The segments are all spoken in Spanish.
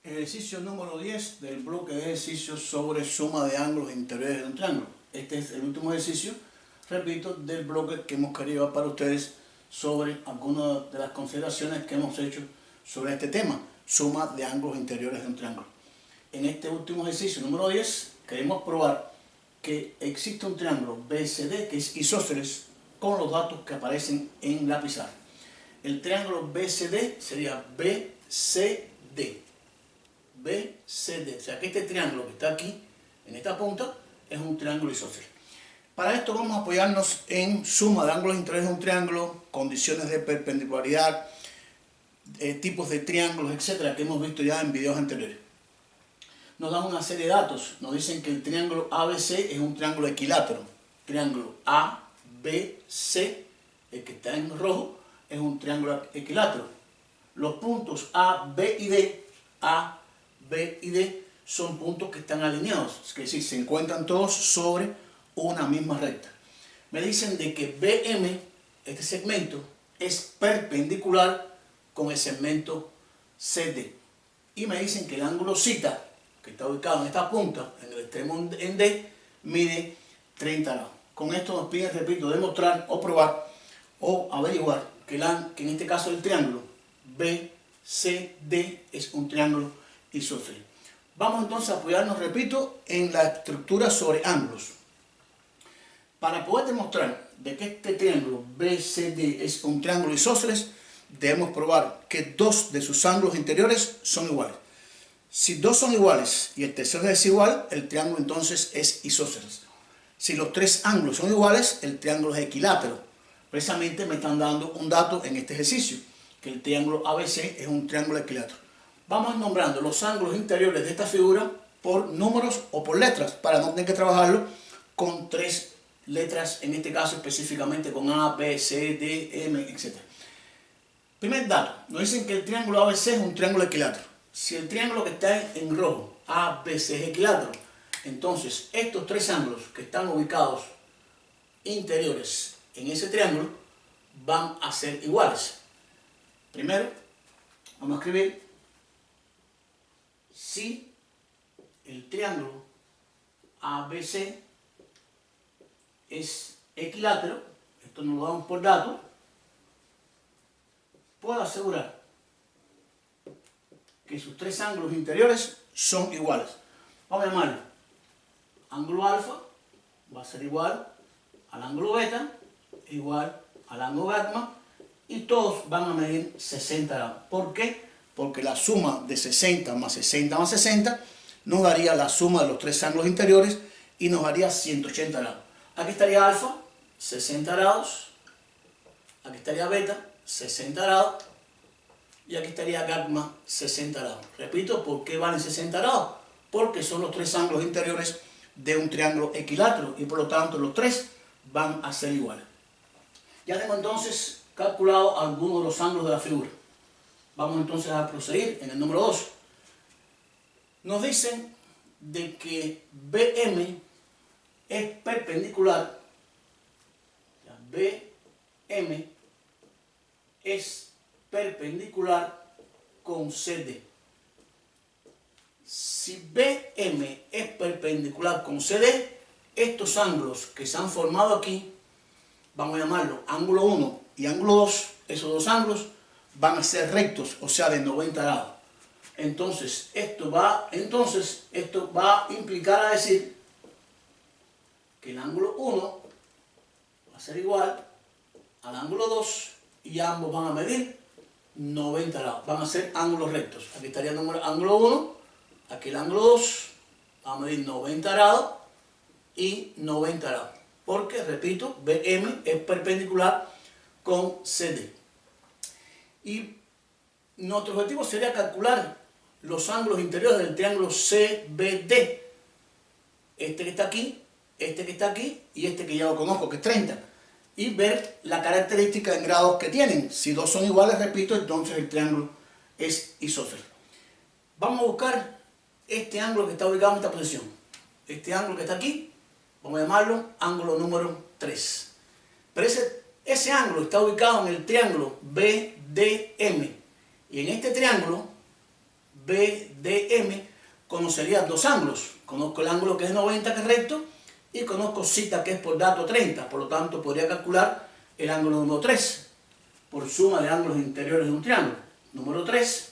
Ejercicio número 10 del bloque de ejercicios sobre suma de ángulos interiores de un triángulo. Este es el último ejercicio, repito, del bloque que hemos querido dar para ustedes sobre algunas de las consideraciones que hemos hecho sobre este tema, suma de ángulos interiores de un triángulo. En este último ejercicio número 10 queremos probar que existe un triángulo BCD que es isósceles con los datos que aparecen en la pizarra. El triángulo BCD sería BCD. BCD, o sea que este triángulo que está aquí, en esta punta, es un triángulo isósceles. Para esto vamos a apoyarnos en suma de ángulos interiores de un triángulo, condiciones de perpendicularidad, tipos de triángulos, etcétera, que hemos visto ya en videos anteriores. Nos dan una serie de datos, nos dicen que el triángulo ABC es un triángulo equilátero. Triángulo ABC, el que está en rojo, es un triángulo equilátero. Los puntos A, B y D, A, B y D son puntos que están alineados, es decir, se encuentran todos sobre una misma recta. Me dicen de que BM, este segmento, es perpendicular con el segmento CD. Y me dicen que el ángulo θ, que está ubicado en esta punta, en el extremo en D, mide 30 grados. Con esto nos piden, repito, demostrar o probar o averiguar que en este caso el triángulo BCD es un triángulo isósceles. Vamos entonces a apoyarnos, repito, en la estructura sobre ángulos. Para poder demostrar de que este triángulo BCD es un triángulo isósceles, debemos probar que dos de sus ángulos interiores son iguales. Si dos son iguales y el tercero es desigual, el triángulo entonces es isósceles. Si los tres ángulos son iguales, el triángulo es equilátero. Precisamente me están dando un dato en este ejercicio, que el triángulo ABC es un triángulo equilátero. Vamos nombrando los ángulos interiores de esta figura por números o por letras, para no tener que trabajarlo con tres letras, en este caso específicamente con A, B, C, D, M, etc. Primer dato, nos dicen que el triángulo ABC es un triángulo equilátero. Si el triángulo que está en rojo, ABC, es equilátero, entonces estos tres ángulos que están ubicados interiores en ese triángulo van a ser iguales. Primero, vamos a escribir: si el triángulo ABC es equilátero, esto nos lo damos por dato, puedo asegurar que sus tres ángulos interiores son iguales. Vamos a llamarlo ángulo alfa, va a ser igual al ángulo beta, igual al ángulo gamma, y todos van a medir 60 grados. ¿Por qué? Porque la suma de 60 más 60 más 60 nos daría la suma de los tres ángulos interiores y nos daría 180 grados. Aquí estaría alfa, 60 grados, aquí estaría beta, 60 grados, y aquí estaría gamma, 60 grados. Repito, ¿por qué valen 60 grados? Porque son los tres ángulos interiores de un triángulo equilátero y por lo tanto los tres van a ser iguales. Ya tengo entonces calculado algunos de los ángulos de la figura. Vamos entonces a proseguir en el número 2. Nos dicen de que BM es perpendicular, BM es perpendicular con CD. Si BM es perpendicular con CD, estos ángulos que se han formado aquí, vamos a llamarlo ángulo 1 y ángulo 2, esos dos ángulos van a ser rectos, o sea, de 90 grados. Entonces, esto va a implicar a decir que el ángulo 1 va a ser igual al ángulo 2 y ambos van a medir 90 grados. Van a ser ángulos rectos. Aquí estaría el ángulo 1, aquí el ángulo 2, va a medir 90 grados y 90 grados. Porque, repito, BM es perpendicular con CD. Y nuestro objetivo sería calcular los ángulos interiores del triángulo CBD. Este que está aquí, este que está aquí y este que ya lo conozco, que es 30. Y ver la característica en grados que tienen. Si dos son iguales, repito, entonces el triángulo es isósceles. Vamos a buscar este ángulo que está ubicado en esta posición. Este ángulo que está aquí, vamos a llamarlo ángulo número 3. Pero ese ángulo está ubicado en el triángulo BDM. Y en este triángulo BDM, conocería dos ángulos. Conozco el ángulo que es 90, que es recto, y conozco θ, que es por dato 30. Por lo tanto, podría calcular el ángulo número 3 por suma de ángulos interiores de un triángulo. Número 3,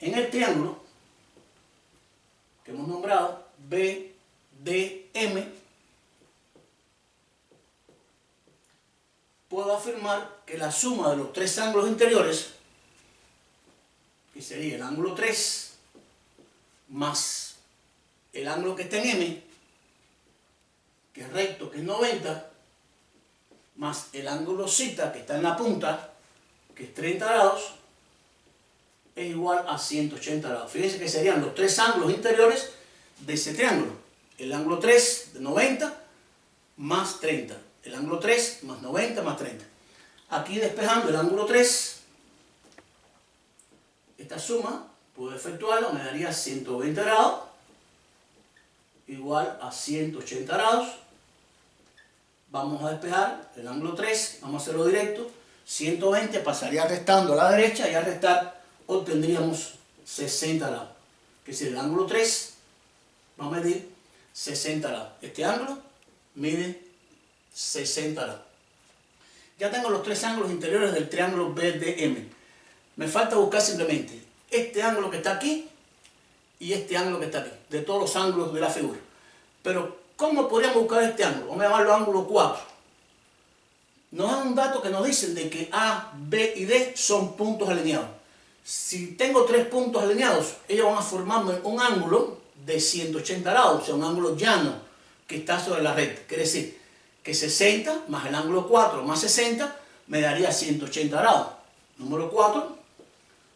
en el triángulo que hemos nombrado BDM, puedo afirmar que la suma de los tres ángulos interiores, que sería el ángulo 3 más el ángulo que está en M, que es recto, que es 90, más el ángulo θ, que está en la punta, que es 30 grados, es igual a 180 grados. Fíjense que serían los tres ángulos interiores de ese triángulo. El ángulo 3 de 90 más 30. El ángulo 3 más 90 más 30. Aquí despejando el ángulo 3, esta suma puedo efectuarla, me daría 120 grados igual a 180 grados. Vamos a despejar el ángulo 3, vamos a hacerlo directo. 120 pasaría restando a la derecha y al restar obtendríamos 60 grados. Que si el ángulo 3 va a medir 60 grados. Este ángulo mide 60 grados. Ya tengo los tres ángulos interiores del triángulo BDM. Me falta buscar simplemente este ángulo que está aquí y este ángulo que está aquí, de todos los ángulos de la figura. Pero, ¿cómo podríamos buscar este ángulo? Vamos a llamarlo ángulo 4. Nos dan un dato que nos dicen de que A, B y D son puntos alineados. Si tengo tres puntos alineados, ellos van a formarme un ángulo de 180 grados, o sea, un ángulo llano que está sobre la recta. Quiere decir que 60 más el ángulo 4 más 60 me daría 180 grados. Número 4,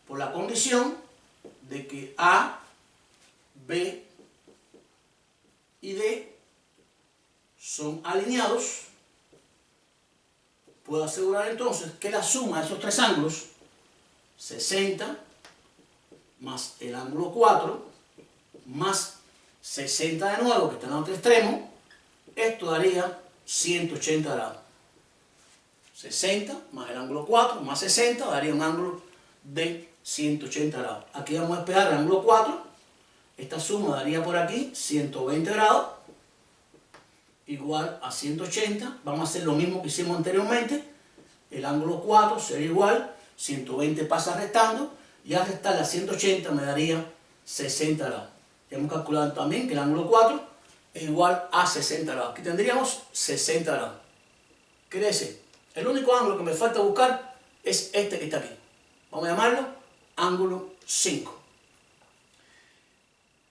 por la condición de que A, B y D son alineados, puedo asegurar entonces que la suma de esos tres ángulos, 60 más el ángulo 4 más 60 de nuevo, que está en el otro extremo, esto daría 180 grados. 60 más el ángulo 4 más 60 daría un ángulo de 180 grados. Aquí vamos a despejar el ángulo 4. Esta suma daría por aquí 120 grados igual a 180. Vamos a hacer lo mismo que hicimos anteriormente. El ángulo 4 sería igual, 120 pasa restando, y al restar a 180 me daría 60 grados. Hemos calculado también que el ángulo 4 es igual a 60 grados. Aquí tendríamos 60 grados. Quiere decir, el único ángulo que me falta buscar es este que está aquí. Vamos a llamarlo ángulo 5.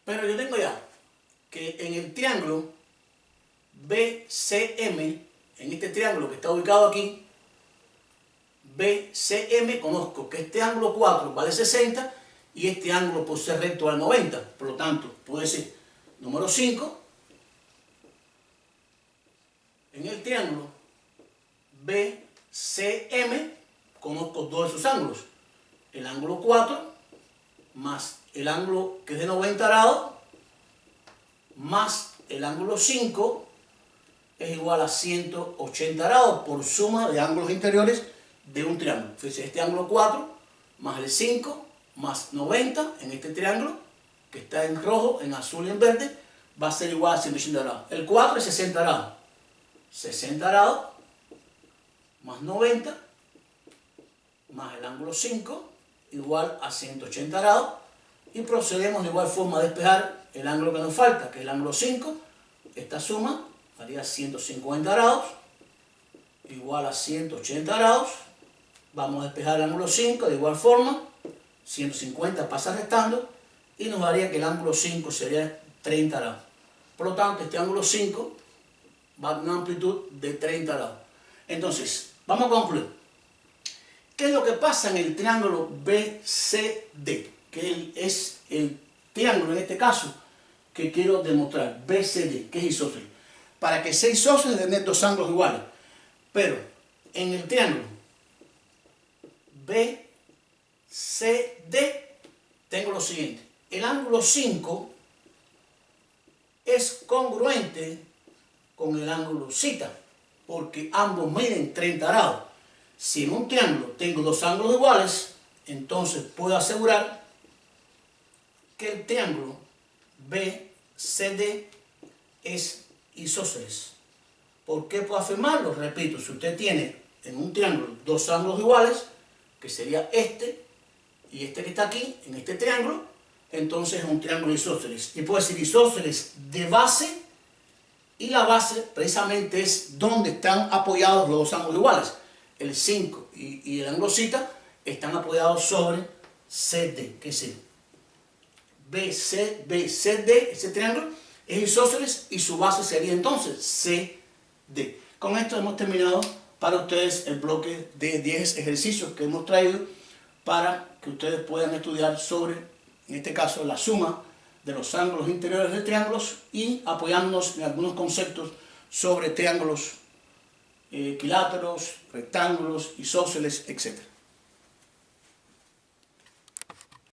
Pero yo tengo ya que en el triángulo BCM, en este triángulo que está ubicado aquí, BCM, conozco que este ángulo 4 vale 60 y este ángulo por ser recto vale 90. Por lo tanto, puede ser número 5. En el triángulo BCM, conozco dos de sus ángulos. El ángulo 4 más el ángulo que es de 90 grados más el ángulo 5 es igual a 180 grados por suma de ángulos interiores de un triángulo. Fíjense, este ángulo 4 más el 5 más 90 en este triángulo que está en rojo, en azul y en verde va a ser igual a 180 grados. El 4 es 60 grados. 60 grados más 90 más el ángulo 5 igual a 180 grados, y procedemos de igual forma a despejar el ángulo que nos falta, que es el ángulo 5. Esta suma haría 150 grados igual a 180 grados. Vamos a despejar el ángulo 5 de igual forma, 150 pasa restando y nos daría que el ángulo 5 sería 30 grados. Por lo tanto, este ángulo 5 va a una amplitud de 30 grados. Entonces, vamos a concluir. ¿Qué es lo que pasa en el triángulo BCD? Que es el triángulo en este caso que quiero demostrar. BCD, que es isósceles. Para que sea isósceles deben tener dos ángulos iguales. Pero en el triángulo BCD tengo lo siguiente. El ángulo 5 es congruente con el ángulo θ, porque ambos miden 30 grados. Si en un triángulo tengo dos ángulos iguales, entonces puedo asegurar que el triángulo BCD es isósceles. ¿Por qué puedo afirmarlo? Repito, si usted tiene en un triángulo dos ángulos iguales, que sería este y este que está aquí, en este triángulo, entonces es un triángulo isósceles. Y puede ser isósceles de base, y la base precisamente es donde están apoyados los dos ángulos iguales. El 5 y el ángulo cita están apoyados sobre CD, que es BCD, ese triángulo es isósceles y su base sería entonces CD. Con esto hemos terminado para ustedes el bloque de 10 ejercicios que hemos traído para que ustedes puedan estudiar sobre, en este caso, la suma de los ángulos interiores de triángulos y apoyándonos en algunos conceptos sobre triángulos equiláteros, rectángulos, isósceles, etc.